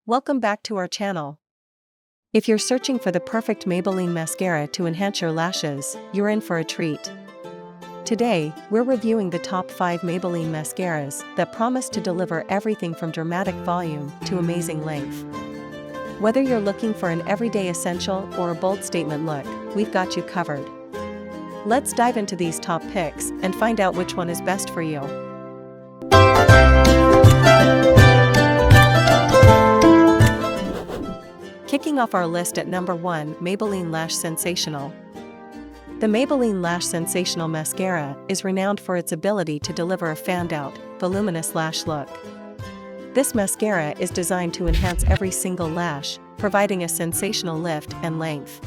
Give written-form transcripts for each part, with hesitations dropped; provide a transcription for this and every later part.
Welcome back to our channel. If you're searching for the perfect Maybelline mascara to enhance your lashes, you're in for a treat. Today, we're reviewing the top 5 Maybelline mascaras that promise to deliver everything from dramatic volume to amazing length. Whether you're looking for an everyday essential or a bold statement look, we've got you covered. Let's dive into these top picks and find out which one is best for you. Kicking off our list at number 1, Maybelline Lash Sensational. The Maybelline Lash Sensational mascara is renowned for its ability to deliver a fanned-out, voluminous lash look. This mascara is designed to enhance every single lash, providing a sensational lift and length.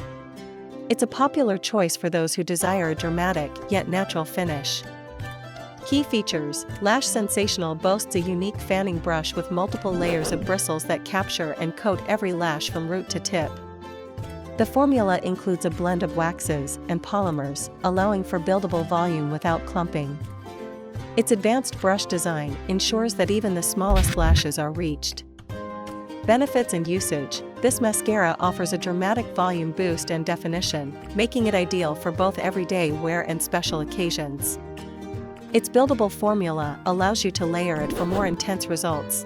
It's a popular choice for those who desire a dramatic yet natural finish. Key features: Lash Sensational boasts a unique fanning brush with multiple layers of bristles that capture and coat every lash from root to tip. The formula includes a blend of waxes and polymers, allowing for buildable volume without clumping. Its advanced brush design ensures that even the smallest lashes are reached. Benefits and usage: this mascara offers a dramatic volume boost and definition, making it ideal for both everyday wear and special occasions. Its buildable formula allows you to layer it for more intense results.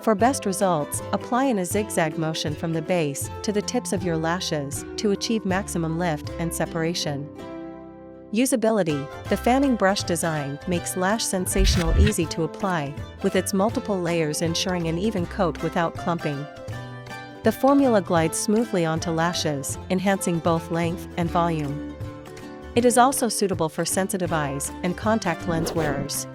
For best results, apply in a zigzag motion from the base to the tips of your lashes to achieve maximum lift and separation. Usability: the fanning brush design makes Lash Sensational easy to apply, with its multiple layers ensuring an even coat without clumping. The formula glides smoothly onto lashes, enhancing both length and volume. It is also suitable for sensitive eyes and contact lens wearers.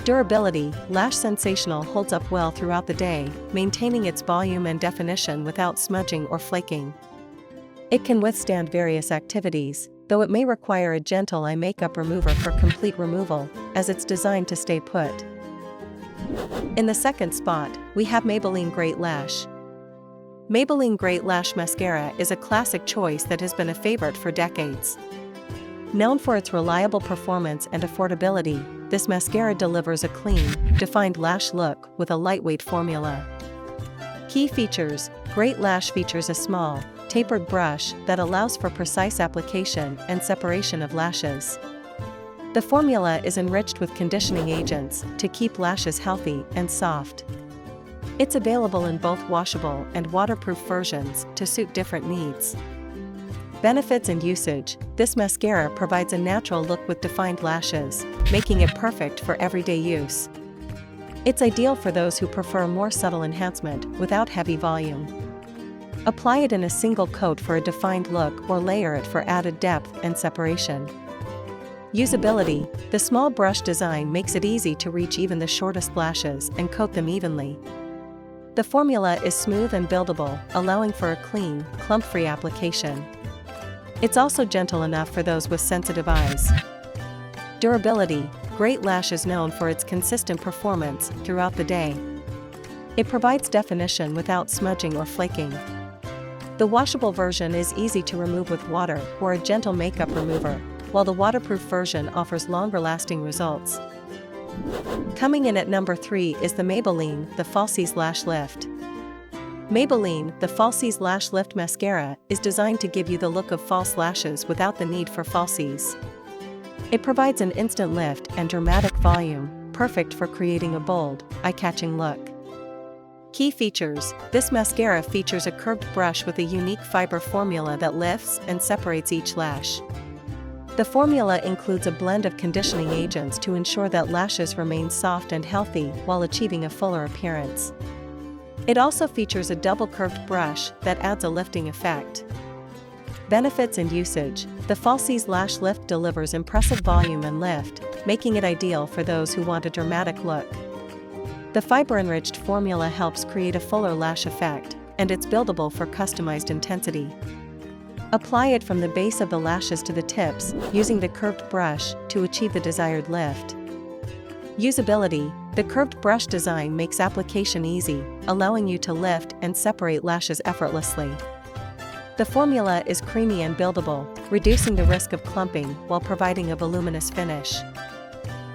Durability: Lash Sensational holds up well throughout the day, maintaining its volume and definition without smudging or flaking. It can withstand various activities, though it may require a gentle eye makeup remover for complete removal, as it's designed to stay put. In the second spot, we have Maybelline Great Lash. Maybelline Great Lash Mascara is a classic choice that has been a favorite for decades. Known for its reliable performance and affordability, this mascara delivers a clean, defined lash look with a lightweight formula. Key features: Great Lash features a small, tapered brush that allows for precise application and separation of lashes. The formula is enriched with conditioning agents to keep lashes healthy and soft. It's available in both washable and waterproof versions to suit different needs. Benefits and usage: this mascara provides a natural look with defined lashes, making it perfect for everyday use. It's ideal for those who prefer more subtle enhancement without heavy volume. Apply it in a single coat for a defined look or layer it for added depth and separation. Usability: the small brush design makes it easy to reach even the shortest lashes and coat them evenly. The formula is smooth and buildable, allowing for a clean, clump-free application. It's also gentle enough for those with sensitive eyes. Durability: Great Lash is known for its consistent performance throughout the day. It provides definition without smudging or flaking. The washable version is easy to remove with water or a gentle makeup remover, while the waterproof version offers longer-lasting results. Coming in at number 3 is the Maybelline The Falsies Lash Lift. Maybelline The Falsies Lash Lift Mascara is designed to give you the look of false lashes without the need for falsies. It provides an instant lift and dramatic volume, perfect for creating a bold, eye-catching look. Key features: this mascara features a curved brush with a unique fiber formula that lifts and separates each lash. The formula includes a blend of conditioning agents to ensure that lashes remain soft and healthy while achieving a fuller appearance. It also features a double-curved brush that adds a lifting effect. Benefits and usage: the Falsies Lash Lift delivers impressive volume and lift, making it ideal for those who want a dramatic look. The fiber-enriched formula helps create a fuller lash effect, and it's buildable for customized intensity. Apply it from the base of the lashes to the tips, using the curved brush to achieve the desired lift. Usability: the curved brush design makes application easy, allowing you to lift and separate lashes effortlessly. The formula is creamy and buildable, reducing the risk of clumping while providing a voluminous finish.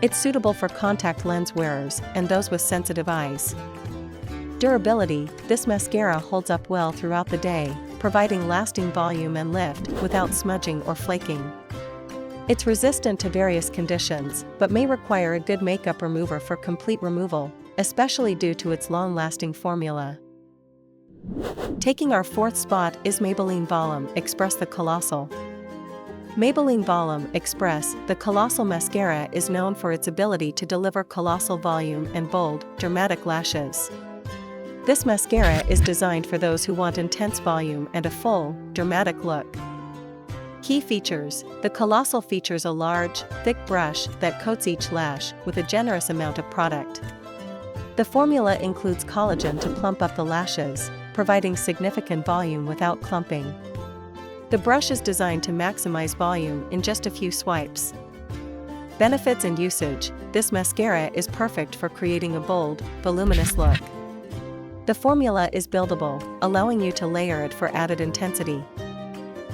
It's suitable for contact lens wearers and those with sensitive eyes. Durability, this mascara holds up well throughout the day, providing lasting volume and lift without smudging or flaking. It's resistant to various conditions, but may require a good makeup remover for complete removal, especially due to its long-lasting formula. Taking our fourth spot is Maybelline Volum Express the Colossal. Maybelline Volum Express, the Colossal mascara is known for its ability to deliver colossal volume and bold, dramatic lashes. This mascara is designed for those who want intense volume and a full, dramatic look. Key features: the Colossal features a large, thick brush that coats each lash with a generous amount of product. The formula includes collagen to plump up the lashes, providing significant volume without clumping. The brush is designed to maximize volume in just a few swipes. Benefits and usage: this mascara is perfect for creating a bold, voluminous look. The formula is buildable, allowing you to layer it for added intensity.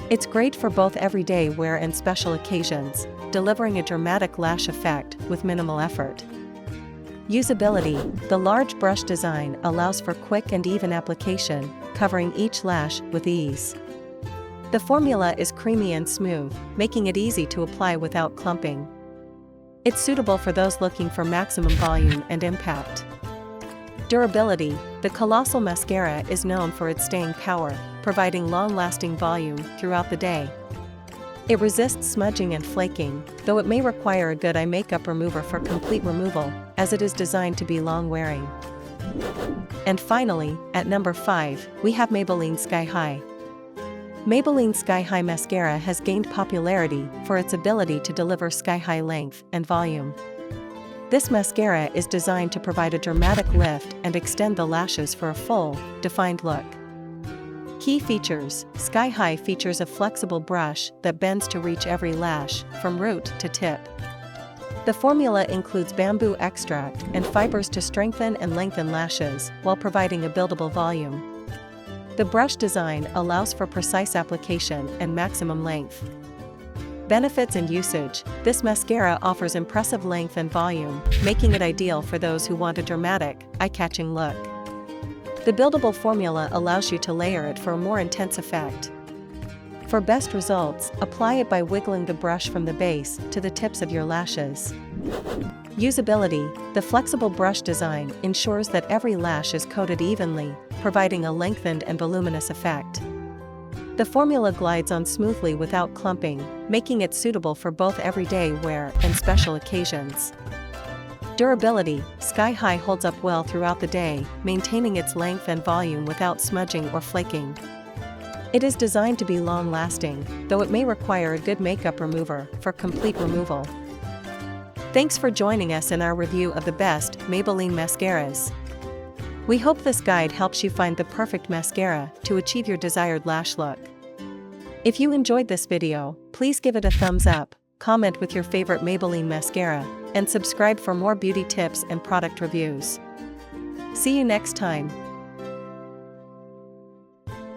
It's great for both everyday wear and special occasions, delivering a dramatic lash effect with minimal effort. Usability: the large brush design allows for quick and even application, covering each lash with ease. The formula is creamy and smooth, making it easy to apply without clumping. It's suitable for those looking for maximum volume and impact. Durability: the Colossal mascara is known for its staying power, providing long-lasting volume throughout the day. It resists smudging and flaking, though it may require a good eye makeup remover for complete removal, as it is designed to be long-wearing. And finally, at number 5, we have Maybelline Sky High. Maybelline Sky High mascara has gained popularity for its ability to deliver sky-high length and volume. This mascara is designed to provide a dramatic lift and extend the lashes for a full, defined look. Key features: Sky High features a flexible brush that bends to reach every lash, from root to tip. The formula includes bamboo extract and fibers to strengthen and lengthen lashes, while providing a buildable volume. The brush design allows for precise application and maximum length. Benefits and usage: this mascara offers impressive length and volume, making it ideal for those who want a dramatic, eye-catching look. The buildable formula allows you to layer it for a more intense effect. For best results, apply it by wiggling the brush from the base to the tips of your lashes. Usability: the flexible brush design ensures that every lash is coated evenly, providing a lengthened and voluminous effect. The formula glides on smoothly without clumping, making it suitable for both everyday wear and special occasions. Durability: Sky High holds up well throughout the day, maintaining its length and volume without smudging or flaking. It is designed to be long-lasting, though it may require a good makeup remover for complete removal. Thanks for joining us in our review of the best Maybelline mascaras. We hope this guide helps you find the perfect mascara to achieve your desired lash look. If you enjoyed this video, please give it a thumbs up, comment with your favorite Maybelline mascara, and subscribe for more beauty tips and product reviews. See you next time.